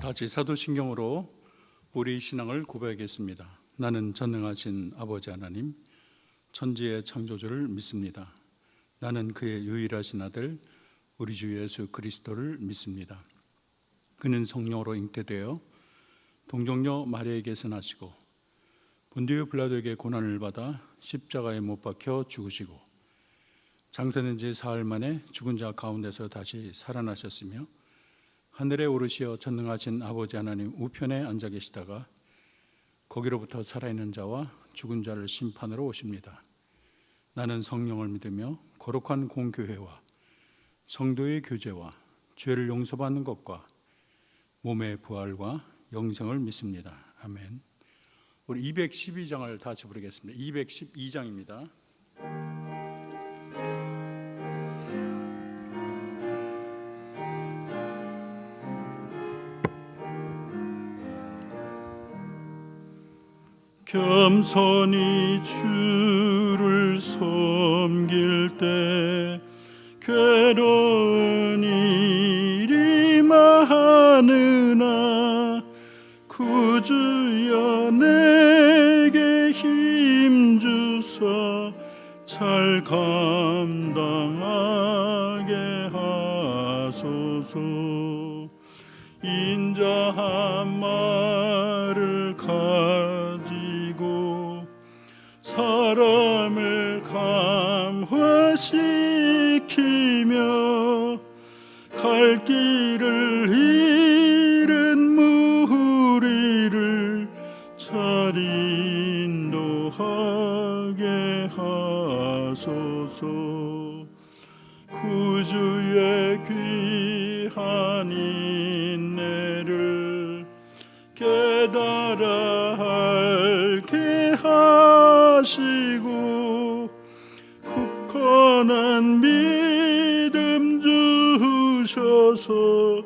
같이 사도신경으로 우리 신앙을 고백하겠습니다. 나는 전능하신 아버지 하나님, 천지의 창조주를 믿습니다. 나는 그의 유일하신 아들 우리 주 예수 그리스도를 믿습니다. 그는 성령으로 잉태되어 동정녀 마리아에게서 나시고 본디오 빌라도에게 고난을 받아 십자가에 못 박혀 죽으시고 장사된 지 사흘 만에 죽은 자 가운데서 다시 살아나셨으며 하늘에 오르시어 전능하신 아버지 하나님 우편에 앉아 계시다가 거기로부터 살아있는 자와 죽은 자를 심판으로 오십니다. 나는 성령을 믿으며 거룩한 공교회와 성도의 교제와 죄를 용서받는 것과 몸의 부활과 영생을 믿습니다. 아멘. 우리 212장을 다 같이 부르겠습니다. 212장입니다. 겸손히 주를 섬길 때 괴로운 일이 많으나 구주여 내게 힘 주사 잘 감당하게 하소서. 인자한 말을 가지고 사람을 감화시키며 갈 길을 잃은 무리를 잘 인도하게 하소서. 구주의 귀한 인내를 깨달아 알게 하시고 굳건한 믿음 주셔서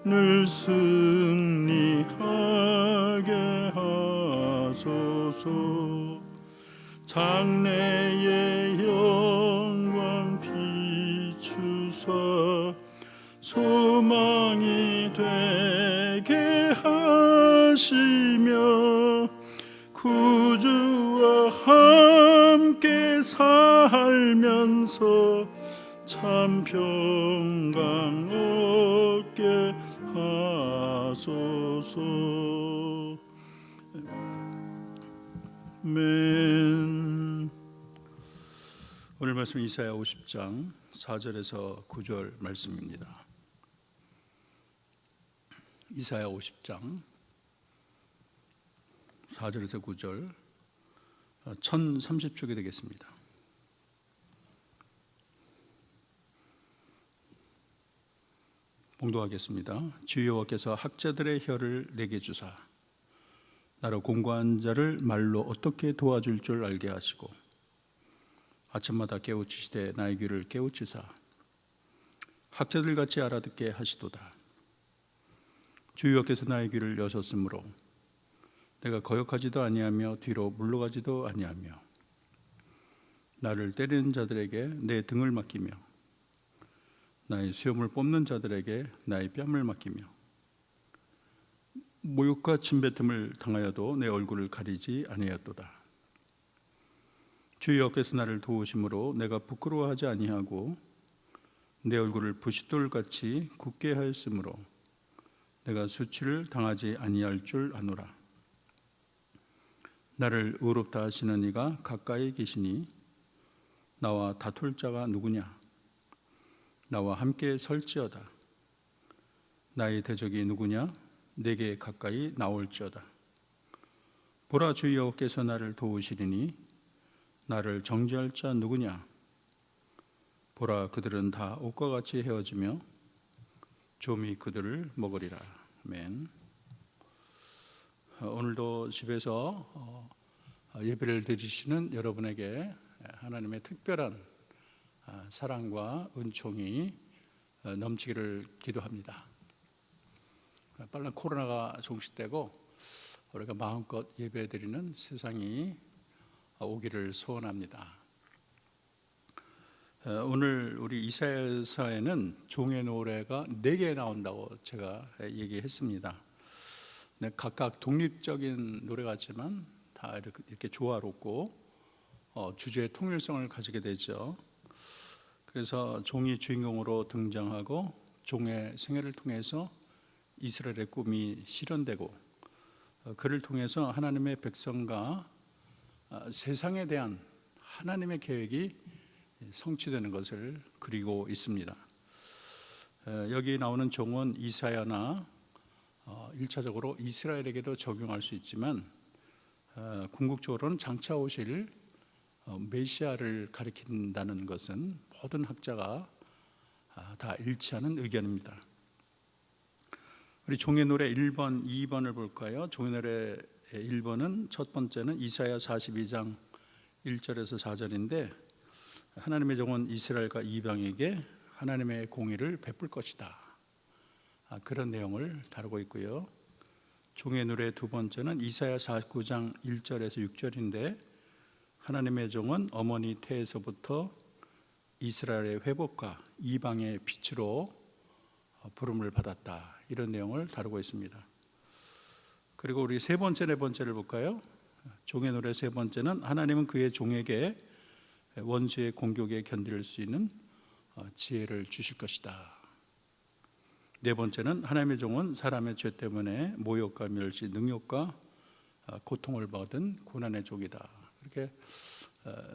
늘 승리하게 하소서. 장래의 영광 비추사 소망이 되게 하시며 구주와 함께 살면서 참 평강 얻게 하소서. 아멘. 오늘 말씀 이사야 50장 4절에서 9절 말씀입니다. 이사야 50장 4절에서 9절 1030쪽이 되겠습니다. 봉독하겠습니다. 주 여호와께서 학자들의 혀를 내게 주사 나로 공고한 자를 말로 어떻게 도와줄 줄 알게 하시고 아침마다 깨우치시되 나의 귀를 깨우치사 학자들같이 알아듣게 하시도다. 주 여호와께서 나의 귀를 여셨으므로 내가 거역하지도 아니하며 뒤로 물러가지도 아니하며 나를 때리는 자들에게 내 등을 맡기며 나의 수염을 뽑는 자들에게 나의 뺨을 맡기며 모욕과 침뱉음을 당하여도 내 얼굴을 가리지 아니하였도다. 주 여호와께서 나를 도우심으로 내가 부끄러워하지 아니하고 내 얼굴을 부싯돌같이 굳게 하였으므로 내가 수치를 당하지 아니할 줄 아노라. 나를 의롭다 하시는 이가 가까이 계시니 나와 다툴 자가 누구냐? 나와 함께 설지어다. 나의 대적이 누구냐? 내게 가까이 나올지어다. 보라, 주 여호와께서 나를 도우시리니 나를 정죄할 자 누구냐? 보라, 그들은 다 옷과 같이 헤어지며 좀이 그들을 먹으리라. 아멘. 오늘도 집에서 예배를 드리시는 여러분에게 하나님의 특별한 사랑과 은총이 넘치기를 기도합니다. 빨리 코로나가 종식되고 우리가 마음껏 예배드리는 세상이 오기를 소원합니다. 오늘 우리 이사야서에는 종의 노래가 4개 나온다고 제가 얘기했습니다. 네, 각각 독립적인 노래 같지만 다 이렇게 조화롭고 주제의 통일성을 가지게 되죠. 그래서 종이 주인공으로 등장하고 종의 생애를 통해서 이스라엘의 꿈이 실현되고 그를 통해서 하나님의 백성과 세상에 대한 하나님의 계획이 성취되는 것을 그리고 있습니다. 여기 나오는 종은 이사야나 1차적으로 이스라엘에게도 적용할 수 있지만 궁극적으로는 장차 오실 메시아를 가리킨다는 것은 모든 학자가 다 일치하는 의견입니다. 우리 종의 노래 1번, 2번을 볼까요? 종의 노래 1번은 첫 번째는 이사야 42장 1절에서 4절인데 하나님의 종은 이스라엘과 이방에게 하나님의 공의를 베풀 것이다. 그런 내용을 다루고 있고요. 종의 노래 두 번째는 이사야 49장 1절에서 6절인데 하나님의 종은 어머니 태에서부터 이스라엘의 회복과 이방의 빛으로 부름을 받았다. 이런 내용을 다루고 있습니다. 그리고 우리 세 번째, 네 번째를 볼까요? 종의 노래 세 번째는 하나님은 그의 종에게 원수의 공격에 견딜 수 있는 지혜를 주실 것이다. 네 번째는 하나님의 종은 사람의 죄 때문에 모욕과 멸시, 능욕과 고통을 받은 고난의 종이다. 이렇게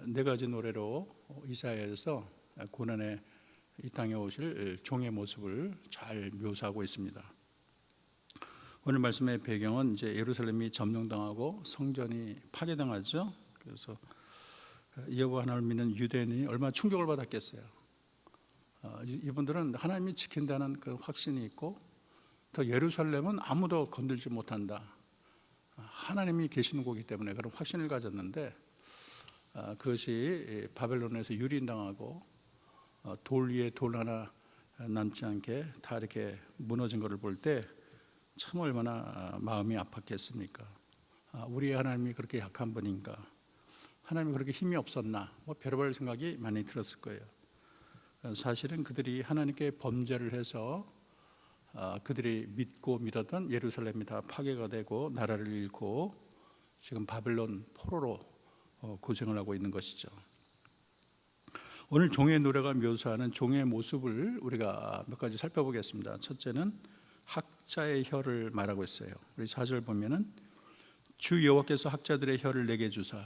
네 가지 노래로 이사야에서 고난의 이 땅에 오실 종의 모습을 잘 묘사하고 있습니다. 오늘 말씀의 배경은 이제 예루살렘이 점령당하고 성전이 파괴당하죠. 그래서 여호와 하나님을 믿는 유대인이 얼마나 충격을 받았겠어요. 이분들은 하나님이 지킨다는 그 확신이 있고 또 예루살렘은 아무도 건들지 못한다. 하나님이 계시는 곳이기 때문에 그런 확신을 가졌는데 그것이 바벨론에서 유린당하고 돌 위에 돌 하나 남지 않게 다 이렇게 무너진 것을 볼 때 참 얼마나 마음이 아팠겠습니까? 우리의 하나님이 그렇게 약한 분인가? 하나님이 그렇게 힘이 없었나? 별의별 생각이 많이 들었을 거예요. 사실은 그들이 하나님께 범죄를 해서 그들이 믿고 믿었던 예루살렘이 다 파괴가 되고 나라를 잃고 지금 바벨론 포로로 고생을 하고 있는 것이죠. 오늘 종의 노래가 묘사하는 종의 모습을 우리가 몇 가지 살펴보겠습니다. 첫째는 학자의 혀를 말하고 있어요. 우리 4절 보면은 주 여호와께서 학자들의 혀를 내게 주사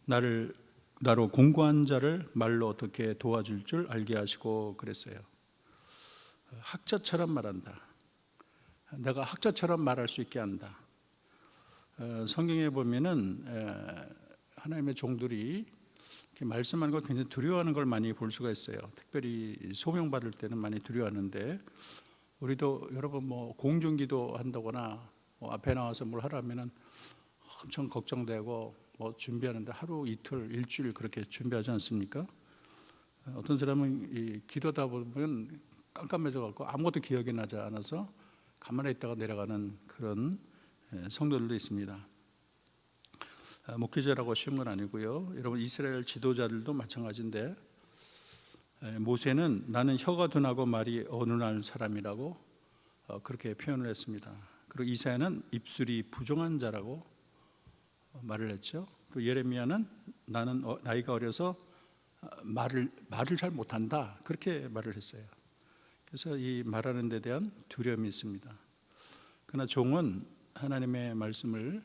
나로 공고한 자를 말로 어떻게 도와줄 줄 알게 하시고 그랬어요. 학자처럼 말한다. 내가 학자처럼 말할 수 있게 한다. 성경에 보면은 하나님의 종들이 이렇게 말씀하는 걸 굉장히 두려워하는 걸 많이 볼 수가 있어요. 특별히 소명받을 때는 많이 두려워하는데 우리도 여러분 공중기도 한다거나 앞에 나와서 뭘 하라면은 엄청 걱정되고 준비하는데 하루 이틀 일주일 그렇게 준비하지 않습니까? 어떤 사람은 기도하다 보면 깜깜해져 갖고 아무것도 기억이 나지 않아서 가만히 있다가 내려가는 그런 성도들도 있습니다. 목회자라고 쉬운 건 아니고요. 여러분 이스라엘 지도자들도 마찬가지인데 모세는 나는 혀가 둔하고 말이 어눌한 사람이라고 그렇게 표현을 했습니다. 그리고 이사야는 입술이 부정한 자라고 말을 했죠. 또 예레미야는 나는 나이가 어려서 말을 잘 못한다 그렇게 말을 했어요. 그래서 이 말하는 데 대한 두려움이 있습니다. 그러나 종은 하나님의 말씀을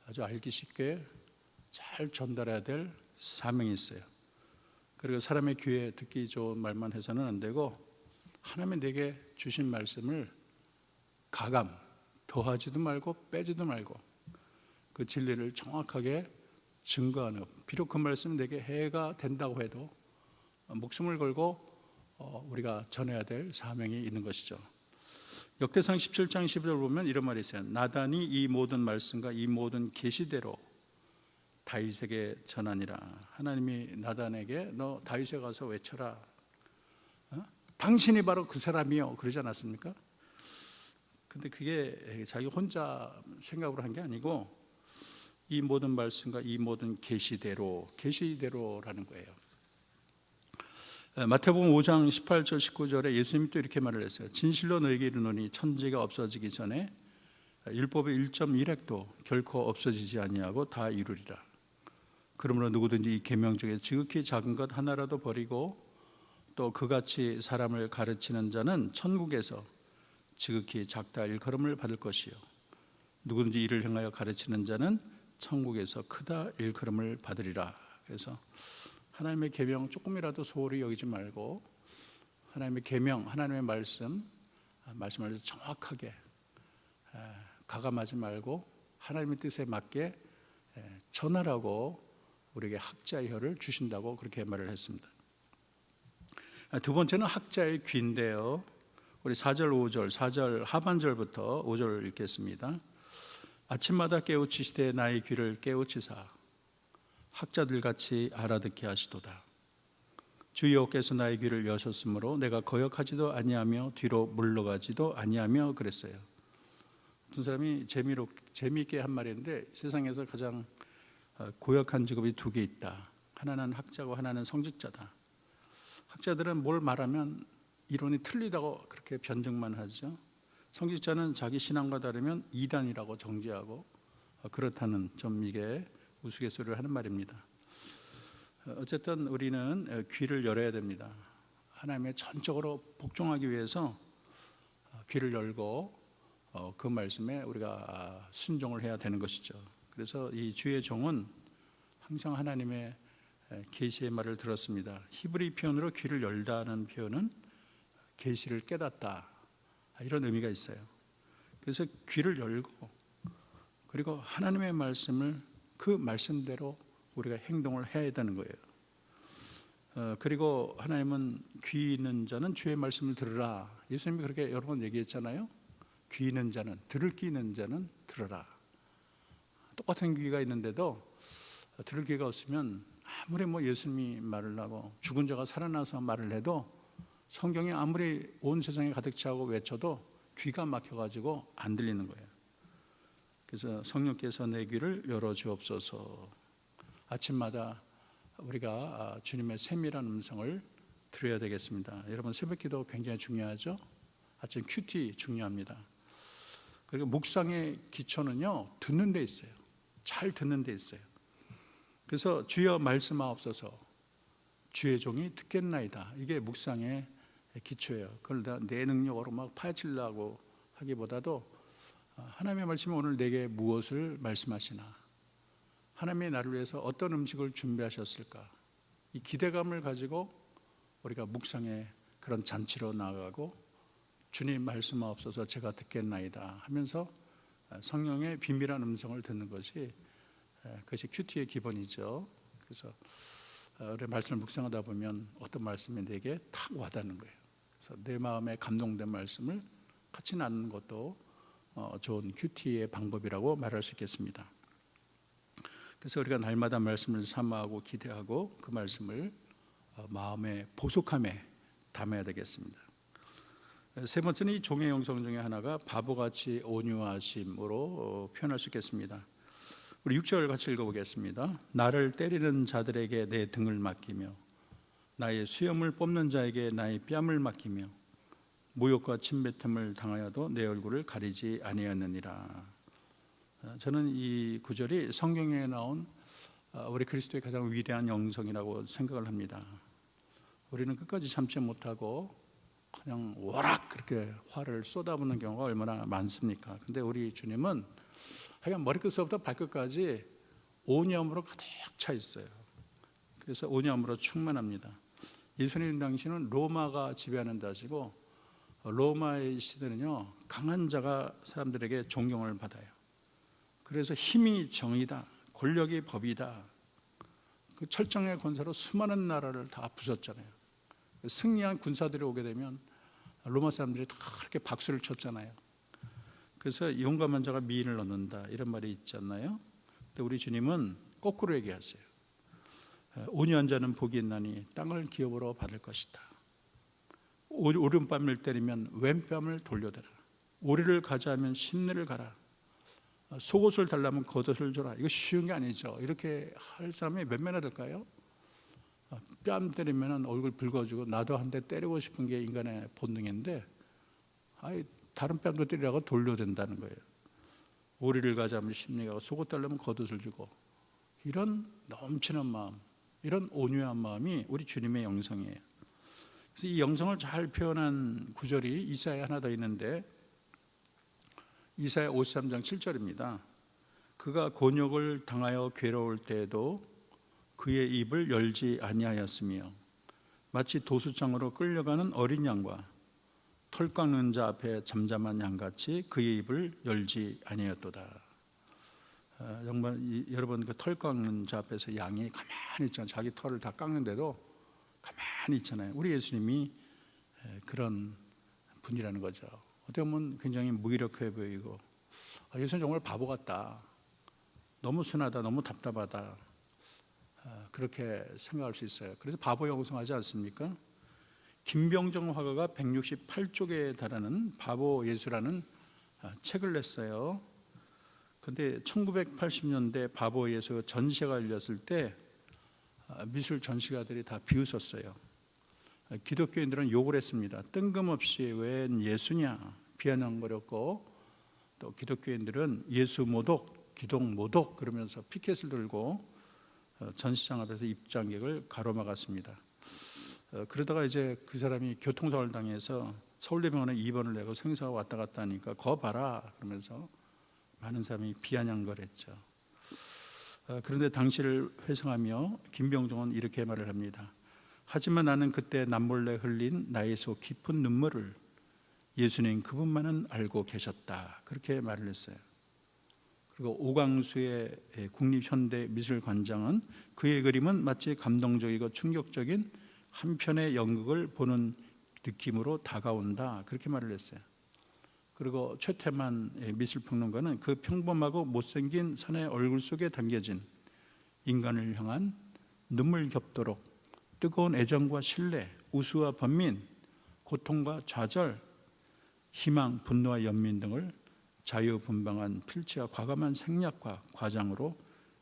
아주 알기 쉽게 잘 전달해야 될 사명이 있어요. 그리고 사람의 귀에 듣기 좋은 말만 해서는 안 되고 하나님이 내게 주신 말씀을 가감 더하지도 말고 빼지도 말고 그 진리를 정확하게 증거하는, 비록 그 말씀이 내게 해가 된다고 해도 목숨을 걸고 우리가 전해야 될 사명이 있는 것이죠. 역대상 17장 12절 보면 이런 말이 있어요. 나단이 이 모든 말씀과 이 모든 계시대로 다윗에게 전하니라. 하나님이 나단에게 너 다윗에 가서 외쳐라. 당신이 바로 그 사람이요 그러지 않았습니까? 근데 그게 자기 혼자 생각으로 한 게 아니고 이 모든 말씀과 이 모든 계시대로라는 거예요. 마태복음 5장 18절 19절에 예수님이 또 이렇게 말을 했어요. 진실로 너에게 이르노니 천지가 없어지기 전에 율법의 1.1획도 결코 없어지지 아니하고 다 이루리라. 그러므로 누구든지 이 계명 중에 지극히 작은 것 하나라도 버리고 또 그같이 사람을 가르치는 자는 천국에서 지극히 작다 일컬음을 받을 것이요 누구든지 이를 행하여 가르치는 자는 천국에서 크다 일컬음을 받으리라. 그래서 하나님의 계명 조금이라도 소홀히 여기지 말고 하나님의 계명, 하나님의 말씀을 정확하게 가감하지 말고 하나님의 뜻에 맞게 전하라고 우리에게 학자의 혀를 주신다고 그렇게 말을 했습니다. 두 번째는 학자의 귀인데요. 우리 4절, 5절, 4절 하반절부터 5절을 읽겠습니다. 아침마다 깨우치시되 나의 귀를 깨우치사 학자들같이 알아듣게 하시도다. 주 여호와께서 나의 귀를 여셨으므로 내가 거역하지도 아니하며 뒤로 물러가지도 아니하며 그랬어요. 어떤 사람이 재미있게 한 말인데 세상에서 가장 고역한 직업이 두 개 있다. 하나는 학자고 하나는 성직자다. 학자들은 뭘 말하면 이론이 틀리다고 그렇게 변증만 하죠. 성직자는 자기 신앙과 다르면 이단이라고 정죄하고 그렇다는 좀 이게 우스갯소리를 하는 말입니다. 어쨌든 우리는 귀를 열어야 됩니다. 하나님의 전적으로 복종하기 위해서 귀를 열고 그 말씀에 우리가 순종을 해야 되는 것이죠. 그래서 이 주의 종은 항상 하나님의 계시의 말을 들었습니다. 히브리 표현으로 귀를 열다는 표현은 계시를 깨닫다 이런 의미가 있어요. 그래서 귀를 열고 그리고 하나님의 말씀을 그 말씀대로 우리가 행동을 해야 되는 거예요. 그리고 하나님은 귀 있는 자는 주의 말씀을 들으라. 예수님이 그렇게 여러 번 얘기했잖아요. 귀 있는 자는, 들을 귀 있는 자는 들으라. 똑같은 귀가 있는데도 들을 귀가 없으면 아무리 예수님이 말을 하고 죽은 자가 살아나서 말을 해도 성경이 아무리 온 세상에 가득 차고 외쳐도 귀가 막혀가지고 안 들리는 거예요. 그래서 성령께서 내 귀를 열어주옵소서. 아침마다 우리가 주님의 세밀한 음성을 들어야 되겠습니다. 여러분 새벽기도 굉장히 중요하죠. 아침 큐티 중요합니다. 그리고 묵상의 기초는요 듣는 데 있어요. 잘 듣는 데 있어요. 그래서 주여 말씀하옵소서 주의 종이 듣겠나이다. 이게 묵상의 기초예요. 그걸 내 능력으로 막 파헤치려고 하기보다도 하나님의 말씀이 오늘 내게 무엇을 말씀하시나, 하나님의 나를 위해서 어떤 음식을 준비하셨을까, 이 기대감을 가지고 우리가 묵상의 그런 잔치로 나아가고 주님 말씀하옵소서 제가 듣겠나이다 하면서 성령의 비밀한 음성을 듣는 것이 그것이 큐티의 기본이죠. 그래서 우리 말씀을 묵상하다 보면 어떤 말씀이 내게 탁 와닿는 거예요. 그래서 내 마음에 감동된 말씀을 같이 나누는 것도 좋은 큐티의 방법이라고 말할 수 있겠습니다. 그래서 우리가 날마다 말씀을 사모하고 기대하고 그 말씀을 마음의 보속함에 담아야 되겠습니다. 세 번째는 이 종의 영성 중에 하나가 바보같이 온유하심으로 표현할 수 있겠습니다. 우리 6절 같이 읽어보겠습니다. 나를 때리는 자들에게 내 등을 맡기며 나의 수염을 뽑는 자에게 나의 뺨을 맡기며 모욕과 침뱉음을 당하여도 내 얼굴을 가리지 아니하느니라. 저는 이 구절이 성경에 나온 우리 그리스도의 가장 위대한 영성이라고 생각을 합니다. 우리는 끝까지 참지 못하고 그냥 워락 그렇게 화를 쏟아붓는 경우가 얼마나 많습니까? 근데 우리 주님은 하여간 머리끝부터 발끝까지 온유함으로 가득 차 있어요. 그래서 온유함으로 충만합니다. 예수님 당시는 로마가 지배하는 데시고 로마의 시대는요 강한 자가 사람들에게 존경을 받아요. 그래서 힘이 정의다, 권력이 법이다. 그 철정의 권세로 수많은 나라를 다 부쉈잖아요. 승리한 군사들이 오게 되면 로마 사람들이 다 그렇게 박수를 쳤잖아요. 그래서 용감한 자가 미인을 얻는다 이런 말이 있잖아요. 근데 우리 주님은 거꾸로 얘기하세요. 온유한 자는 복이 있나니 땅을 기업으로 받을 것이다. 오른뺨을 때리면 왼뺨을 돌려대라. 오리를 가자하면 심리를 가라. 속옷을 달라면 겉옷을 줘라. 이거 쉬운 게 아니죠. 이렇게 할 사람이 몇 명이나 될까요? 뺨 때리면 얼굴 붉어지고 나도 한 대 때리고 싶은 게 인간의 본능인데 다른 뺨도 때리라고 돌려댄다는 거예요. 오리를 가자면 심리가 속옷 달라면 겉옷을 주고, 이런 넘치는 마음, 이런 온유한 마음이 우리 주님의 영성이에요. 그래서 이 영성을 잘 표현한 구절이 이사야 하나 더 있는데, 이사야 53장 7절입니다. 그가 곤욕을 당하여 괴로울 때에도 그의 입을 열지 아니하였으며 마치 도수장으로 끌려가는 어린 양과 털 깎는 자 앞에 잠잠한 양같이 그의 입을 열지 아니하였도다. 정말 여러분, 그 털 깎는 자 앞에서 양이 가만히 있잖아요. 자기 털을 다 깎는데도 가만히 있잖아요. 우리 예수님이 그런 분이라는 거죠. 어떻게 보면 굉장히 무기력해 보이고, 예수님 정말 바보 같다, 너무 순하다, 너무 답답하다, 그렇게 생각할 수 있어요. 그래서 바보 영성하지 않습니까? 김병정 화가가 168쪽에 달하는 바보 예수라는 책을 냈어요. 근데 1980년대 바보 예수 전시회가 열렸을 때 미술 전시가들이 다 비웃었어요. 기독교인들은 욕을 했습니다. 뜬금없이 웬 예수냐 비아냥거렸고, 또 기독교인들은 예수 모독, 기독 모독 그러면서 피켓을 들고 전시장 앞에서 입장객을 가로막았습니다. 그러다가 이제 그 사람이 교통사고를 당해서 서울대병원에 입원을 내고 생사가 왔다 갔다 하니까 거 봐라 그러면서 많은 사람이 비아냥거렸죠. 그런데 당시를 회상하며 김병정은 이렇게 말을 합니다. 하지만 나는 그때 남몰래 흘린 나의 속 깊은 눈물을 예수님 그분만은 알고 계셨다, 그렇게 말을 했어요. 그리고 오광수의 국립현대미술관장은 그의 그림은 마치 감동적이고 충격적인 한 편의 연극을 보는 느낌으로 다가온다, 그렇게 말을 했어요. 그리고 최태만 미술평론가는 그 평범하고 못생긴 사내의 얼굴 속에 담겨진 인간을 향한 눈물 겹도록 뜨거운 애정과 신뢰, 우수와 번민, 고통과 좌절, 희망, 분노와 연민 등을 자유분방한 필치와 과감한 생략과 과장으로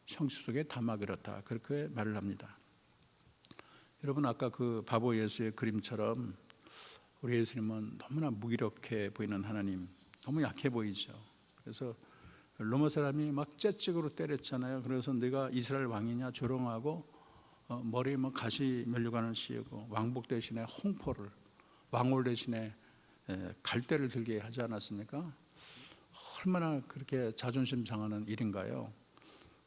형식 속에 담아 그렸다, 그렇게 말을 합니다. 여러분, 아까 그 바보 예수의 그림처럼 우리 예수님은 너무나 무기력해 보이는 하나님, 너무 약해 보이죠. 그래서 로마 사람이 막 째찍으로 때렸잖아요. 그래서 네가 이스라엘 왕이냐 조롱하고, 머리에 뭐 가시 면류관을 씌우고 왕복 대신에 홍포를, 왕홀 대신에 갈대를 들게 하지 않았습니까? 얼마나 그렇게 자존심 상하는 일인가요?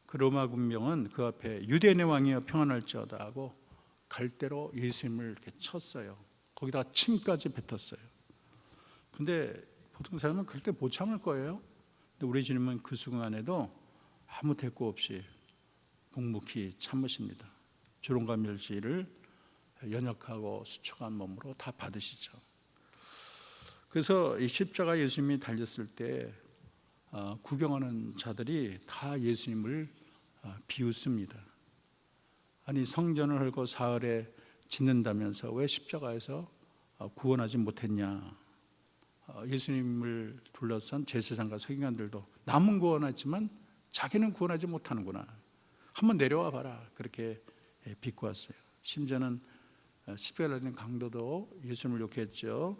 그 로마 군병은 그 앞에 유대인의 왕이여 평안할지어다 하고 갈대로 예수님을 이렇게 쳤어요. 거기다 침까지 뱉었어요. 근데 보통 사람은 그때 못 참을 거예요. 근데 우리 주님은 그 순간에도 아무 대꾸 없이 묵묵히 참으십니다. 조롱과 멸시를 연약하고 수척한 몸으로 다 받으시죠. 그래서 이 십자가 예수님이 달렸을 때 구경하는 자들이 다 예수님을 비웃습니다. 아니, 성전을 헐고 사흘에 짓는다면서 왜 십자가에서 구원하지 못했냐? 예수님을 둘러싼 제사장과 서기관들도 남은 구원했지만 자기는 구원하지 못하는구나, 한번 내려와 봐라, 그렇게 비꼬았어요. 심지어는 십자가에 있는 강도도 예수님을 욕했죠.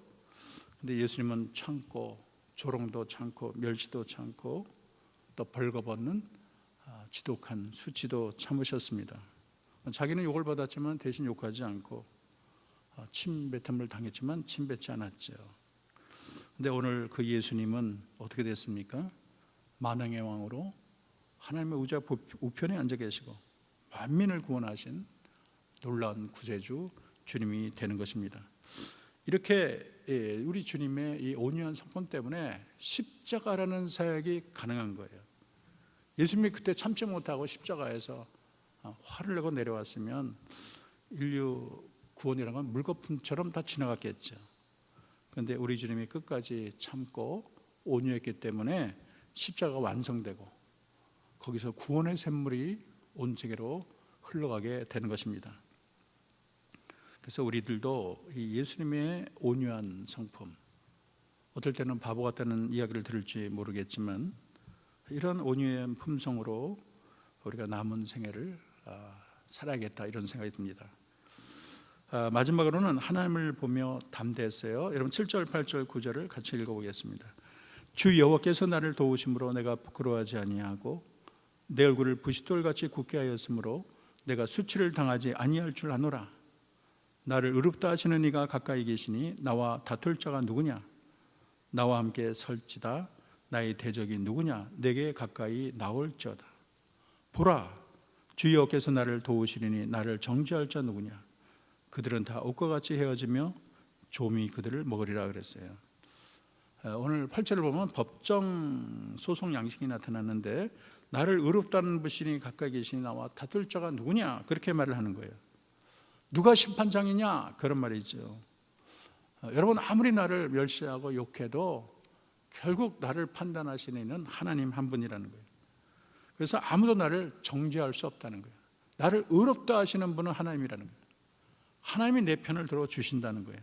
근데 예수님은 참고, 조롱도 참고, 멸시도 참고, 또 벌거벗는 지독한 수치도 참으셨습니다. 자기는 욕을 받았지만 대신 욕하지 않고, 침뱉음을 당했지만 침뱉지 않았죠. 근데 오늘 그 예수님은 어떻게 됐습니까? 만왕의 왕으로 하나님의 의자 우편에 앉아 계시고 만민을 구원하신 놀라운 구세주 주님이 되는 것입니다. 이렇게 우리 주님의 이 온유한 성품 때문에 십자가라는 사역이 가능한 거예요. 예수님이 그때 참지 못하고 십자가에서 화를 내고 내려왔으면 인류 구원이라는 건 물거품처럼 다 지나갔겠죠. 그런데 우리 주님이 끝까지 참고 온유했기 때문에 십자가가 완성되고 거기서 구원의 샘물이 온 세계로 흘러가게 되는 것입니다. 그래서 우리들도 이 예수님의 온유한 성품, 어떨 때는 바보 같다는 이야기를 들을지 모르겠지만 이런 온유한 품성으로 우리가 남은 생애를 살아야겠다, 이런 생각이 듭니다. 마지막으로는 하나님을 보며 담대했어요. 여러분 7절, 8절, 9절을 같이 읽어보겠습니다. 주 여호와께서 나를 도우심으로 내가 부끄러워하지 아니하고 내 얼굴을 부싯돌같이 굳게 하였으므로 내가 수치를 당하지 아니할 줄 아노라. 나를 의롭다 하시는 이가 가까이 계시니 나와 다툴 자가 누구냐? 나와 함께 설지다. 나의 대적이 누구냐? 내게 가까이 나올지어다. 보라, 주 여호와께서 나를 도우시리니 나를 정죄할 자 누구냐? 그들은 다 옷과 같이 헤어지며 좀이 그들을 먹으리라 그랬어요. 오늘 8절을 보면 법정 소송 양식이 나타났는데 나를 의롭다는 분이 가까이 계시니 나와 다툴 자가 누구냐? 그렇게 말을 하는 거예요. 누가 심판장이냐? 그런 말이죠. 여러분, 아무리 나를 멸시하고 욕해도 결국 나를 판단하시는 이는 하나님 한 분이라는 거예요. 그래서 아무도 나를 정죄할 수 없다는 거예요. 나를 의롭다 하시는 분은 하나님이라는 거예요. 하나님이 내 편을 들어주신다는 거예요.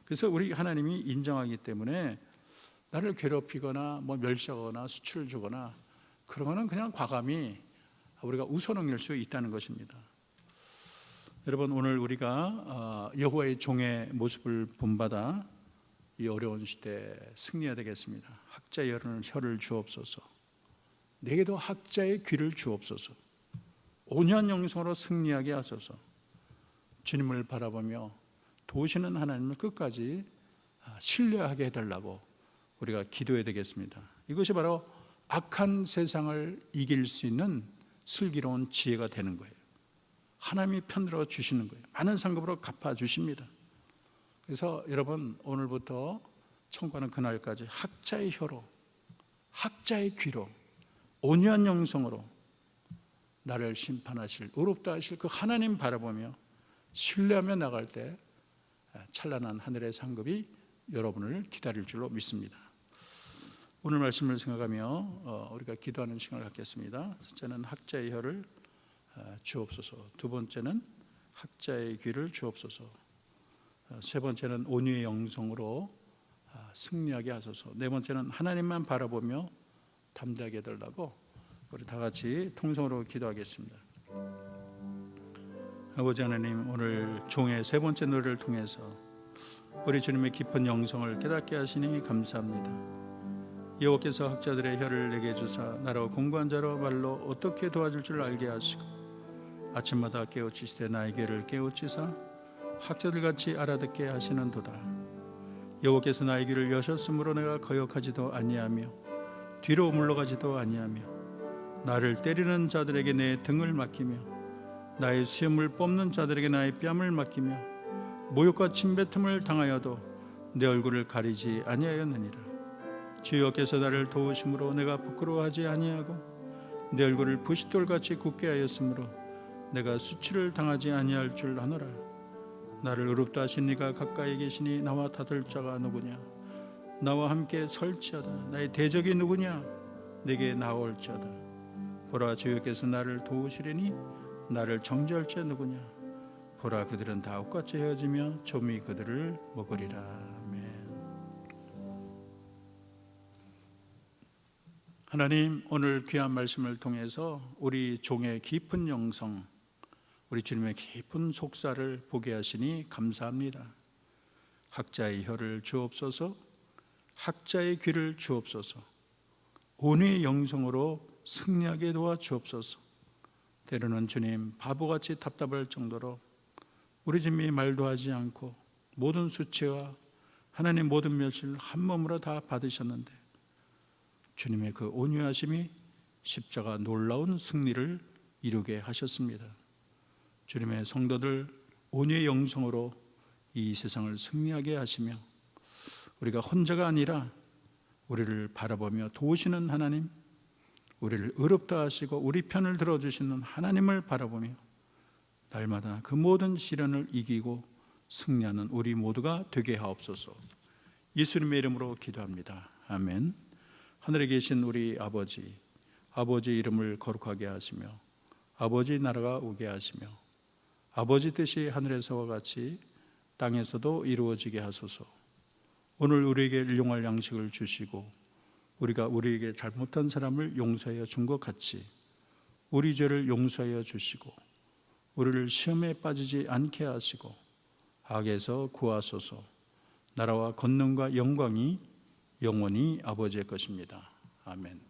그래서 우리 하나님이 인정하기 때문에 나를 괴롭히거나 멸시하거나 수치를 주거나 그런 거는 그냥 과감히 우리가 웃어넘길 수 있다는 것입니다. 여러분, 오늘 우리가 여호와의 종의 모습을 본받아 이 어려운 시대에 승리해야 되겠습니다. 학자의 혀를 주옵소서. 내게도 학자의 귀를 주옵소서. 온유한 영성으로 승리하게 하소서. 주님을 바라보며 도우시는 하나님을 끝까지 신뢰하게 해달라고 우리가 기도해야 되겠습니다. 이것이 바로 악한 세상을 이길 수 있는 슬기로운 지혜가 되는 거예요. 하나님이 편들어 주시는 거예요. 많은 상급으로 갚아주십니다. 그래서 여러분, 오늘부터 천국하는 그날까지 학자의 혀로, 학자의 귀로, 온유한 영성으로 나를 심판하실, 의롭다 하실 그 하나님 바라보며 신뢰하며 나갈 때 찬란한 하늘의 상급이 여러분을 기다릴 줄로 믿습니다. 오늘 말씀을 생각하며 우리가 기도하는 시간을 갖겠습니다. 첫째는 학자의 혀를 주옵소서. 두 번째는 학자의 귀를 주옵소서. 세 번째는 온유의 영성으로 승리하게 하소서. 네 번째는 하나님만 바라보며 담대하게 해달라고 우리 다 같이 통성으로 기도하겠습니다. 아버지 하나님, 오늘 종의 세 번째 노래를 통해서 우리 주님의 깊은 영성을 깨닫게 하시니 감사합니다. 여호와께서 학자들의 혀를 내게 주사 나로 공고한 자로 말로 어떻게 도와줄 줄 알게 하시고 아침마다 깨우치시되 나의 귀를 깨우치사 학자들같이 알아듣게 하시는도다. 여호와께서 나의 귀를 여셨으므로 내가 거역하지도 아니하며 뒤로 물러가지도 아니하며 나를 때리는 자들에게 내 등을 맡기며 나의 수염을 뽑는 자들에게 나의 뺨을 맡기며 모욕과 침뱉음을 당하여도 내 얼굴을 가리지 아니하였느니라. 주여께서 나를 도우심으로 내가 부끄러워하지 아니하고 내 얼굴을 부싯돌같이 굳게 하였으므로 내가 수치를 당하지 아니할 줄 아노라. 나를 의롭다 하신 이가 가까이 계시니 나와 다툴 자가 누구냐? 나와 함께 설지어다. 나의 대적이 누구냐? 내게 나올지어다. 보라, 주여께서 나를 도우시리니 나를 정죄할 자 누구냐? 보라, 그들은 다 옷같이 헤어지며 좀이 그들을 먹으리라. 아멘. 하나님, 오늘 귀한 말씀을 통해서 우리 종의 깊은 영성, 우리 주님의 깊은 속사를 보게 하시니 감사합니다. 학자의 혀를 주옵소서, 학자의 귀를 주옵소서, 온유의 영성으로 승리하게 도와주옵소서. 때로는 주님, 바보같이 답답할 정도로 우리 주님이 말도 하지 않고 모든 수치와 하나님 모든 멸시를 한 몸으로 다 받으셨는데 주님의 그 온유하심이 십자가 놀라운 승리를 이루게 하셨습니다. 주님의 성도들 온유의 영성으로 이 세상을 승리하게 하시며 우리가 혼자가 아니라 우리를 바라보며 도우시는 하나님, 우리를 의롭다 하시고 우리 편을 들어주시는 하나님을 바라보며 날마다 그 모든 시련을 이기고 승리하는 우리 모두가 되게 하옵소서. 예수님의 이름으로 기도합니다. 아멘. 하늘에 계신 우리 아버지, 아버지 이름을 거룩하게 하시며 아버지 나라가 오게 하시며 아버지 뜻이 하늘에서와 같이 땅에서도 이루어지게 하소서. 오늘 우리에게 일용할 양식을 주시고 우리가 우리에게 잘못한 사람을 용서하여 준 것 같이 우리 죄를 용서하여 주시고 우리를 시험에 빠지지 않게 하시고 악에서 구하소서. 나라와 권능과 영광이 영원히 아버지의 것입니다. 아멘.